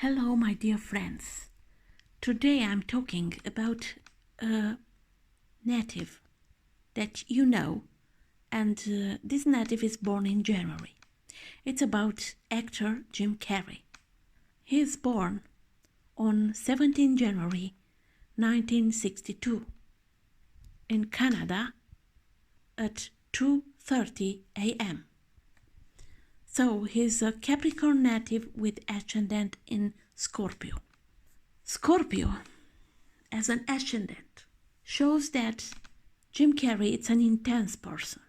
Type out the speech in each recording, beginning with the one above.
Hello, my dear friends. Today I'm talking about a native that you know, and this native is born in January. It's about actor Jim Carrey. He is born on 17 January 1962 in Canada at 2:30 a.m. So he's a Capricorn native with ascendant in Scorpio. Scorpio, as an ascendant, shows that Jim Carrey is an intense person.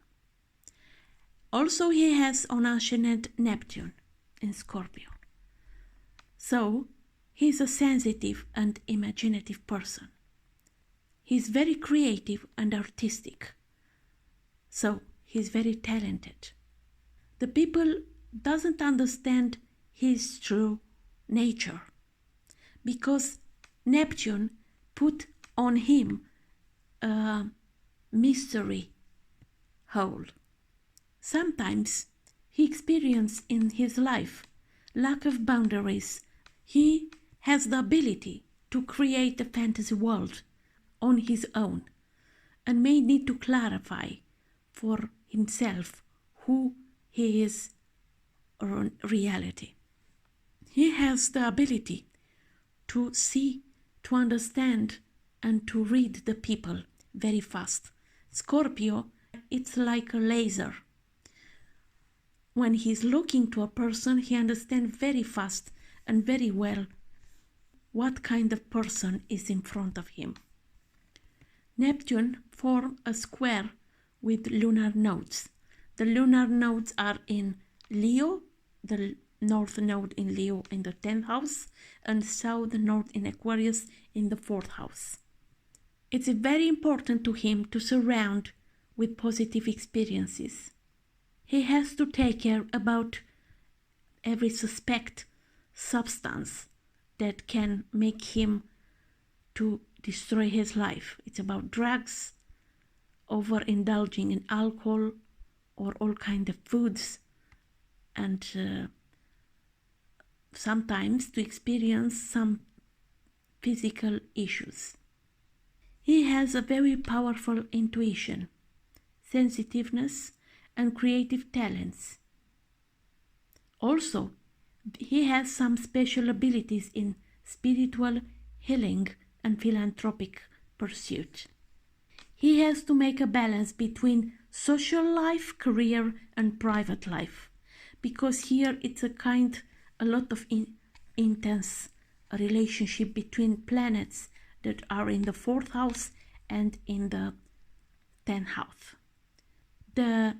Also, he has on ascendant Neptune in Scorpio. So, he's a sensitive and imaginative person. He's very creative and artistic. So, he's very talented. The people doesn't understand his true nature because Neptune put on him a mystery hole. Sometimes he experiences in his life lack of boundaries. He has the ability to create a fantasy world on his own and may need to clarify for himself who he is in reality. He has the ability to see, to understand, and to read the people very fast. Scorpio, it's like a laser. When he's looking to a person, he understands very fast and very well what kind of person is in front of him. Neptune forms a square with lunar nodes. The lunar nodes are in Leo, the north node in Leo in the 10th house, and south node in Aquarius in the 4th house. It's very important to him to surround with positive experiences. He has to take care about every suspect substance that can make him to destroy his life. It's about drugs, overindulging in alcohol, or all kind of foods, and sometimes to experience some physical issues. He has a very powerful intuition, sensitiveness, and creative talents. Also, he has some special abilities in spiritual healing and philanthropic pursuit. He has to make a balance between social life, career, and private life, because here it's a lot of intense relationship between planets that are in the 4th house and in the 10th house. The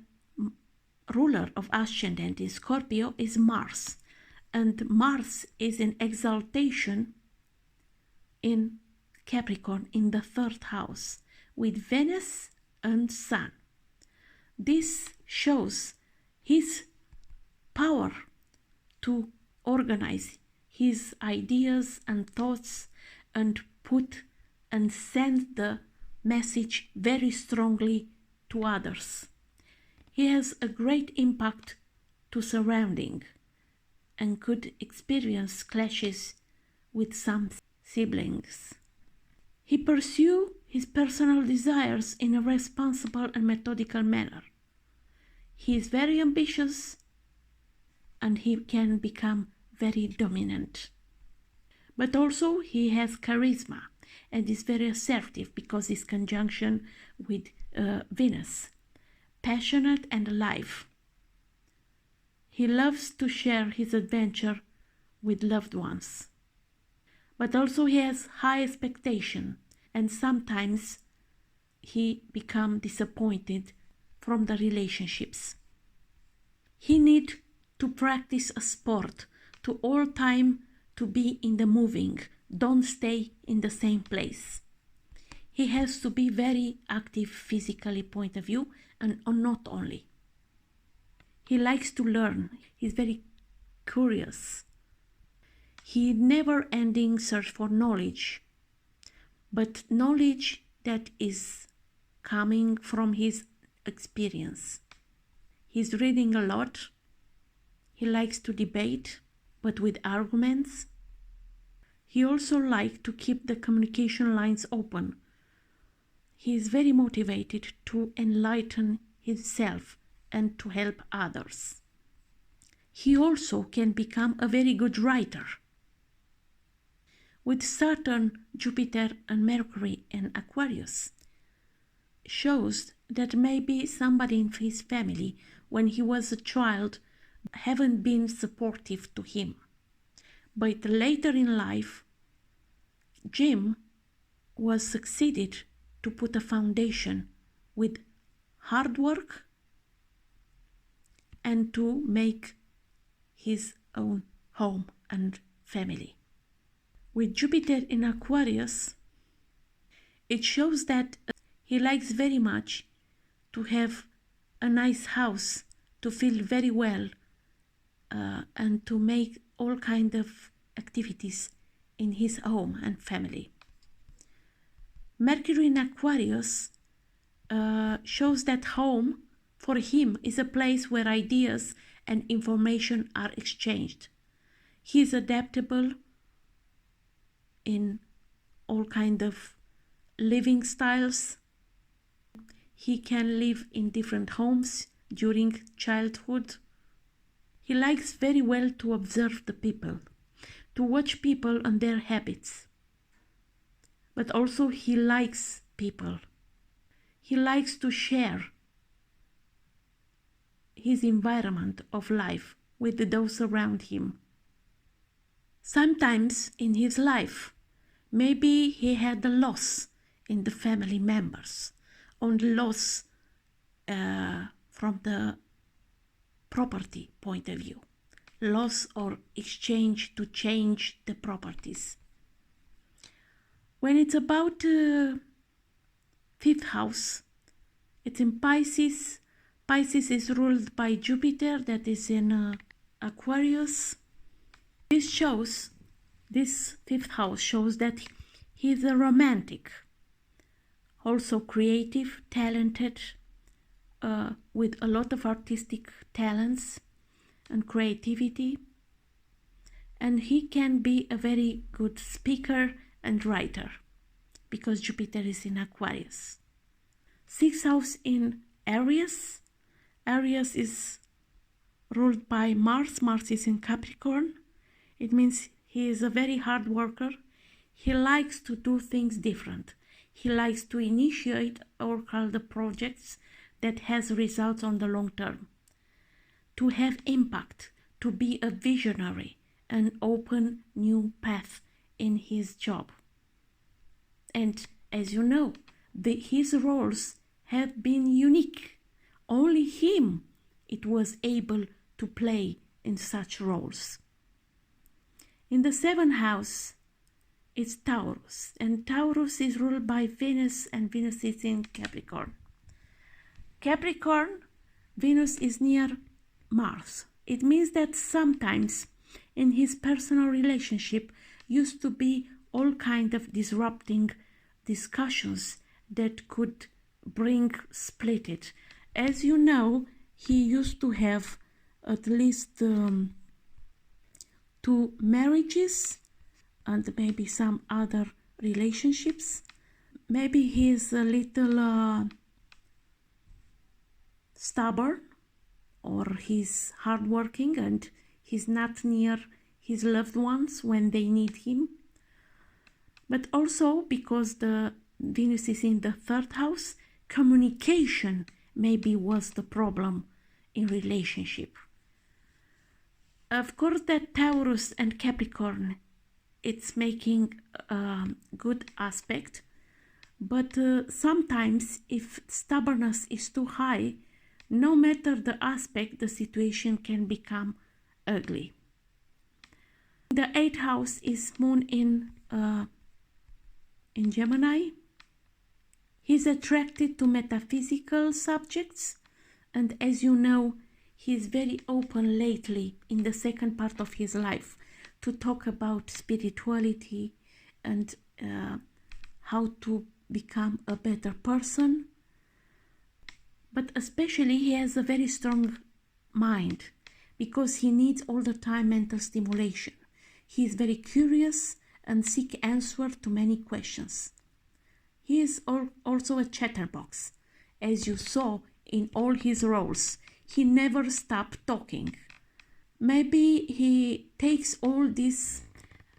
ruler of ascendant in Scorpio is Mars, and Mars is in exaltation in Capricorn in the 3rd house with Venus and Sun. This shows his power to organize his ideas and thoughts and put and send the message very strongly to others. He has a great impact to surrounding and could experience clashes with some siblings. He pursues his personal desires in a responsible and methodical manner. He is very ambitious and he can become very dominant. But also he has charisma and is very assertive because his conjunction with Venus, passionate and alive. He loves to share his adventure with loved ones. But also he has high expectation and sometimes he becomes disappointed from the relationships. He needs to practice a sport to all time to be in the moving, don't stay in the same place. He has to be very active physically point of view and not only. He likes to learn, he's very curious. He never ending search for knowledge, but knowledge that is coming from his experience. He's reading a lot. He likes to debate, but with arguments. He also likes to keep the communication lines open. He is very motivated to enlighten himself and to help others. He also can become a very good writer. With Saturn, Jupiter and Mercury in Aquarius, shows that maybe somebody in his family, when he was a child, haven't been supportive to him. But later in life, Jim was succeeded to put a foundation with hard work and to make his own home and family. With Jupiter in Aquarius, it shows that he likes very much to have a nice house, to feel very well, and to make all kinds of activities in his home and family. Mercury in Aquarius shows that home for him is a place where ideas and information are exchanged. He is adaptable in all kinds of living styles. He can live in different homes during childhood. He likes very well to observe the people, to watch people and their habits. But also he likes people. He likes to share his environment of life with those around him. Sometimes in his life, maybe he had a loss in the family members, on the loss from the property point of view, loss or exchange to change the properties. When it's about fifth house, it's in Pisces. Pisces is ruled by Jupiter, that is in Aquarius. This fifth house shows that he is a romantic, also creative, talented, with a lot of artistic talents and creativity. And he can be a very good speaker and writer because Jupiter is in Aquarius. Sixth house in Aries. Aries is ruled by Mars. Mars is in Capricorn. It means he is a very hard worker. He likes to do things different. He likes to initiate or call the projects that has results on the long term. To have impact, to be a visionary and open new path in his job. And as you know, his roles have been unique. Only him it was able to play in such roles. In the seventh house, it's Taurus, and Taurus is ruled by Venus, and Venus is in Capricorn. Capricorn, Venus is near Mars. It means that sometimes in his personal relationship used to be all kind of disrupting discussions that could bring split. As you know, he used to have at least 2 marriages and maybe some other relationships. Maybe he is a little stubborn, or he's hardworking and he's not near his loved ones when they need him. But also because the Venus is in the third house, communication maybe was the problem in relationship. Of course, that Taurus and Capricorn, it's making a good aspect, but sometimes if stubbornness is too high, no matter the aspect, the situation can become ugly. The 8th house is Moon in Gemini. He's attracted to metaphysical subjects, and as you know, he is very open lately in the second part of his life to talk about spirituality and how to become a better person. But especially he has a very strong mind because he needs all the time mental stimulation. He is very curious and seek answer to many questions. He is also a chatterbox. As you saw in all his roles, he never stopped talking. Maybe he takes all this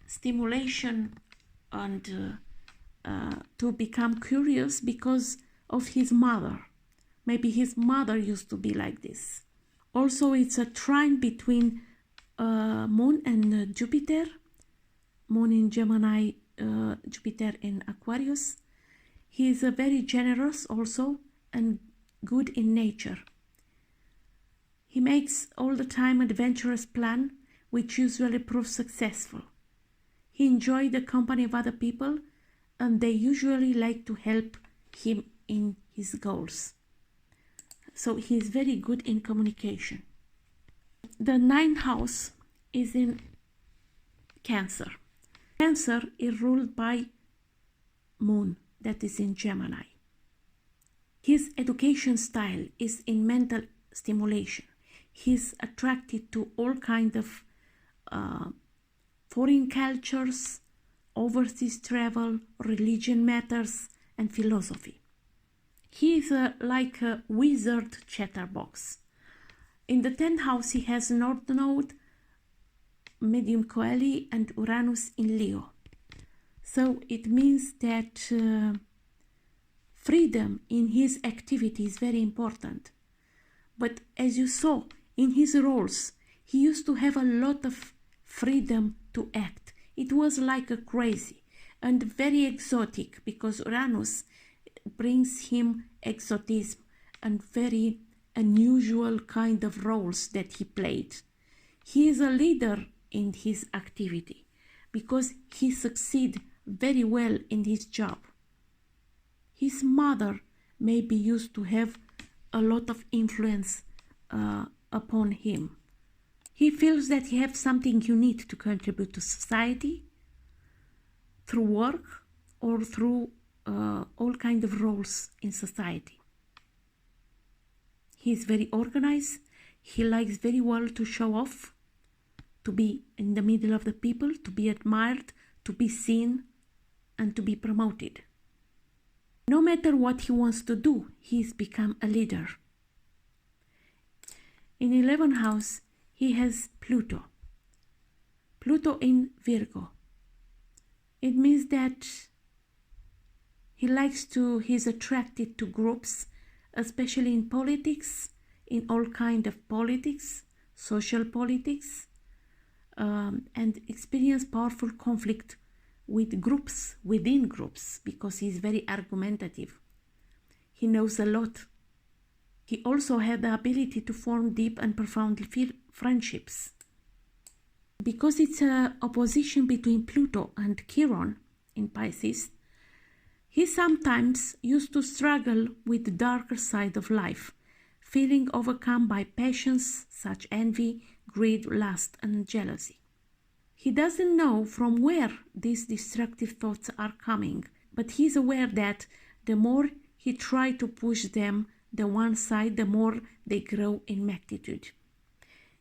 stimulation and to become curious because of his mother. Maybe his mother used to be like this. Also, it's a trine between Moon and Jupiter. Moon in Gemini, Jupiter in Aquarius. He is very generous also and good in nature. He makes all the time adventurous plans, which usually prove successful. He enjoys the company of other people, and they usually like to help him in his goals. So he is very good in communication. The ninth house is in Cancer. Cancer is ruled by Moon, that is in Gemini. His education style is in mental stimulation. He's attracted to all kinds of foreign cultures, overseas travel, religion matters, and philosophy. He is like a wizard chatterbox. In the 10th house, he has North Node, Medium Coeli, and Uranus in Leo. So it means that freedom in his activity is very important. But as you saw in his roles, he used to have a lot of freedom to act. It was like a crazy and very exotic, because Uranus brings him exotism and very unusual kind of roles that he played. He is a leader in his activity because he succeeds very well in his job. His mother maybe used to have a lot of influence upon him. He feels that he has something unique to contribute to society through work or through all kinds of roles in society. He is very organized. He likes very well to show off, to be in the middle of the people, to be admired, to be seen, and to be promoted. No matter what he wants to do, he's become a leader. In 11th house, he has Pluto. Pluto in Virgo. It means that he's attracted to groups, especially in politics, in all kinds of politics, social politics, and experience powerful conflict with groups, within groups, because he's very argumentative. He knows a lot. He also had the ability to form deep and profound friendships. Because it's an opposition between Pluto and Chiron in Pisces, he sometimes used to struggle with the darker side of life, feeling overcome by passions such envy, greed, lust, and jealousy. He doesn't know from where these destructive thoughts are coming, but he's aware that the more he tries to push them the one side, the more they grow in magnitude.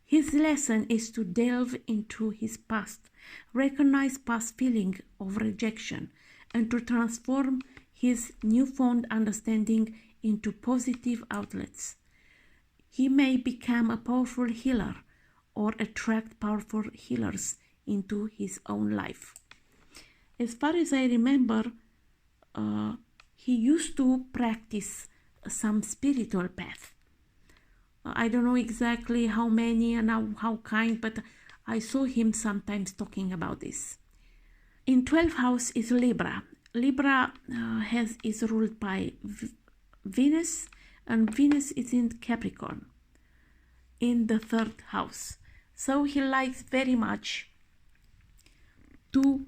His lesson is to delve into his past, recognize past feeling of rejection, and to transform his newfound understanding into positive outlets. He may become a powerful healer or attract powerful healers into his own life. As far as I remember, he used to practice some spiritual path. I don't know exactly how many and how kind, but I saw him sometimes talking about this. In 12th house is Libra. Libra is ruled by Venus, and Venus is in Capricorn in the 3rd house. So he likes very much to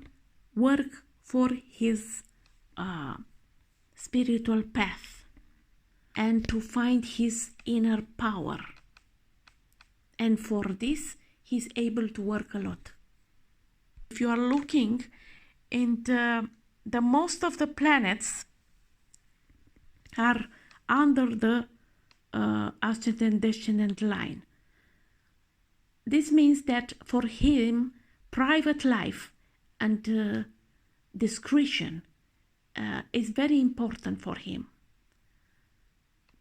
work for his spiritual path and to find his inner power. And for this, he's able to work a lot. If you are looking in the most of the planets are under the ascendant descendant line. This means that for him, private life and discretion is very important for him.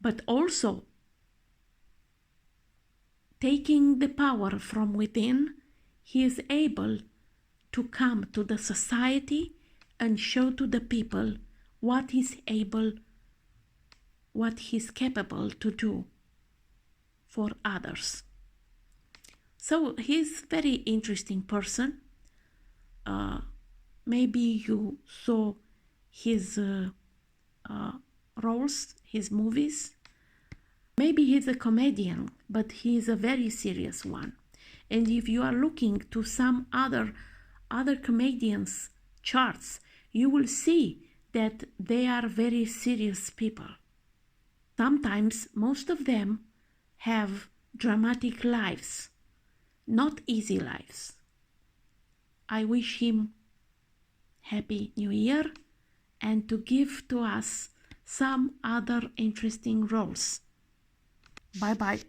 But also, taking the power from within, he is able to come to the society and show to the people what he's capable to do for others. So he's a very interesting person. Maybe you saw his roles, his movies. Maybe he's a comedian, but he is a very serious one. And if you are looking to some other comedians' charts, you will see that they are very serious people. Sometimes most of them have dramatic lives, not easy lives. I wish him Happy New Year and to give to us some other interesting roles. Bye bye.